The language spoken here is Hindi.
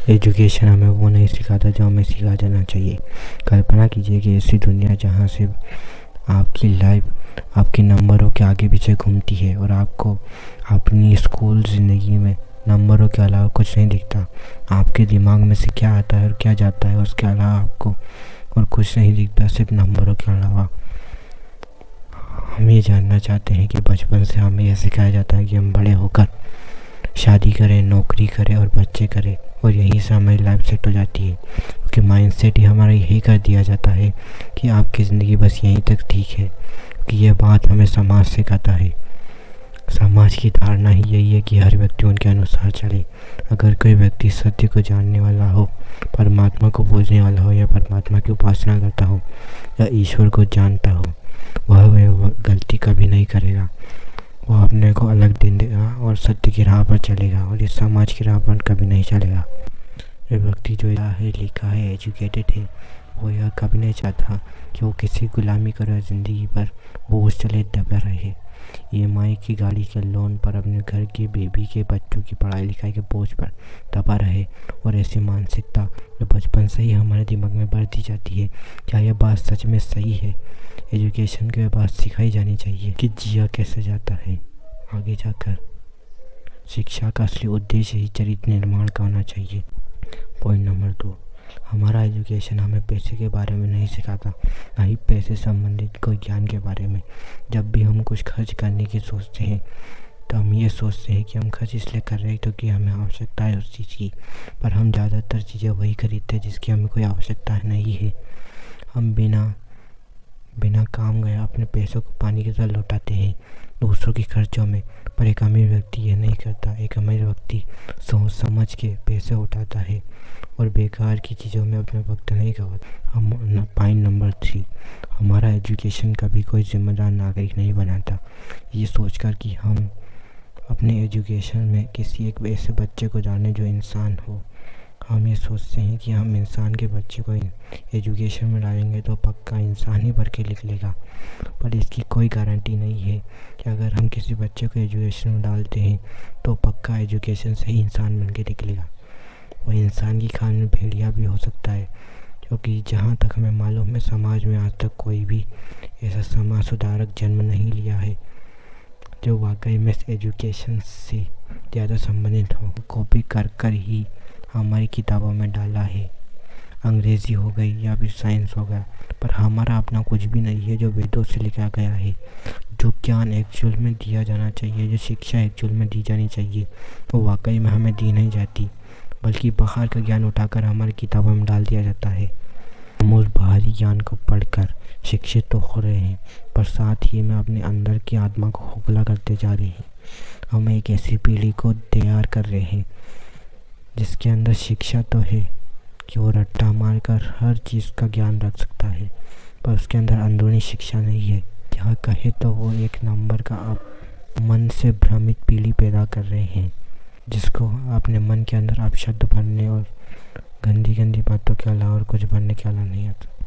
एजुकेशन हमें वो नहीं सिखाता जो हमें सिखाया जाना चाहिए। कल्पना कीजिए कि ऐसी दुनिया जहाँ से आपकी लाइफ आपके नंबरों के आगे पीछे घूमती है और आपको अपनी स्कूल ज़िंदगी में नंबरों के अलावा कुछ नहीं दिखता। आपके दिमाग में से क्या आता है और क्या जाता है उसके अलावा आपको और कुछ नहीं दिखता, सिर्फ नंबरों के अलावा। हम ये जानना चाहते हैं कि बचपन से हमें यह सिखाया जाता है कि हम बड़े होकर शादी करें, नौकरी करें और बच्चे करें और यहीं से हमारी लाइफ सेट हो जाती है, क्योंकि माइंडसेट ही हमारा यही कर दिया जाता है कि आपकी ज़िंदगी बस यहीं तक ठीक है, क्योंकि यह बात हमें समाज सिखाता है। समाज की धारणा ही यही है कि हर व्यक्ति उनके अनुसार चले। अगर कोई व्यक्ति सत्य को जानने वाला हो, परमात्मा को पूजने वाला हो या परमात्मा की उपासना करता हो या ईश्वर को जानता हो, वह गलती कभी नहीं करेगा। वह अपने को अलग दिन देगा और सत्य की राह पर चलेगा और इस समाज की राह पर कभी नहीं चलेगा। ये व्यक्ति जो है लिखा है, एजुकेटेड है, वो यह कभी नहीं चाहता कि वो किसी गुलामी करे, ज़िंदगी पर बोझ चले दबा रहे, ईएमआई की गाड़ी के लोन पर, अपने घर की बेबी के बच्चों की पढ़ाई लिखाई के बोझ पर दबा रहे। और ऐसी मानसिकता जो बचपन से ही हमारे दिमाग में बढ़ दी जाती है, क्या यह बात सच में सही है? एजुकेशन को यह बात सिखाई जानी चाहिए कि जिया कैसे जाता है आगे जाकर। शिक्षा का असली उद्देश्य ही चरित्र निर्माण का होना चाहिए। पॉइंट नंबर 2, हमारा एजुकेशन हमें पैसे के बारे में नहीं सिखाता, ना ही पैसे संबंधित कोई ज्ञान के बारे में। जब भी हम कुछ खर्च करने की सोचते हैं तो हम ये सोचते हैं कि हम खर्च इसलिए कर रहे हैं क्योंकि हमें आवश्यकता है उस चीज़ की, पर हम ज़्यादातर चीज़ें वही खरीदते हैं जिसकी हमें कोई आवश्यकता नहीं है। हम बिना काम गए अपने पैसों को पानी की तरह लौटाते हैं दूसरों के खर्चों में। पर एक अमीर व्यक्ति यह नहीं करता। एक अमीर व्यक्ति सोच समझ के पैसे उठाता है और बेकार की चीज़ों में अपना वक्त नहीं गवाता। पॉइंट नंबर 3, हमारा एजुकेशन कभी कोई जिम्मेदार नागरिक नहीं बनाता। ये सोचकर कि हम अपने एजुकेशन में किसी एक ऐसे बच्चे को जाने जो इंसान हो, हम ये सोचते हैं कि हम इंसान के बच्चे को एजुकेशन में डालेंगे तो पक्का इंसान ही भर के निकलेगा। पर इसकी कोई गारंटी नहीं है कि अगर हम किसी बच्चे को एजुकेशन में डालते हैं तो पक्का एजुकेशन से ही इंसान बन के निकलेगा। वो इंसान की खाल में भेड़िया भी हो सकता है, क्योंकि जहाँ तक हमें मालूम है समाज में आज तक कोई भी ऐसा समाज सुधारक जन्म नहीं लिया है जो वाकई में एजुकेशन से ज़्यादा संबंधित हो। कॉपी कर ही हमारी किताबों में डाला है, अंग्रेज़ी हो गई या फिर साइंस हो गया, पर हमारा अपना कुछ भी नहीं है जो वेदों से लिखा गया है। जो ज्ञान एक्चुअल में दिया जाना चाहिए, जो शिक्षा एक्चुअल में दी जानी चाहिए, वो वाकई में हमें दी नहीं जाती, बल्कि बाहर का ज्ञान उठाकर हमारी किताबों में डाल दिया जाता है। हम उस बाहरी ज्ञान को पढ़कर शिक्षित तो हो रहे हैं, पर साथ ही में अपने अंदर की आत्मा को खोखला करते जा रहे हैं। हम एक ऐसी पीढ़ी को तैयार कर रहे हैं जिसके अंदर शिक्षा तो है कि वो रट्टा मारकर हर चीज़ का ज्ञान रख सकता है, पर उसके अंदर अंदरूनी शिक्षा नहीं है। क्या कहे तो वो एक नंबर का आप मन से भ्रमित पीढ़ी पैदा कर रहे हैं, जिसको अपने मन के अंदर अपशब्द भरने और गंदी गंदी बातों के अलावा और कुछ भरने के अलावा नहीं आता।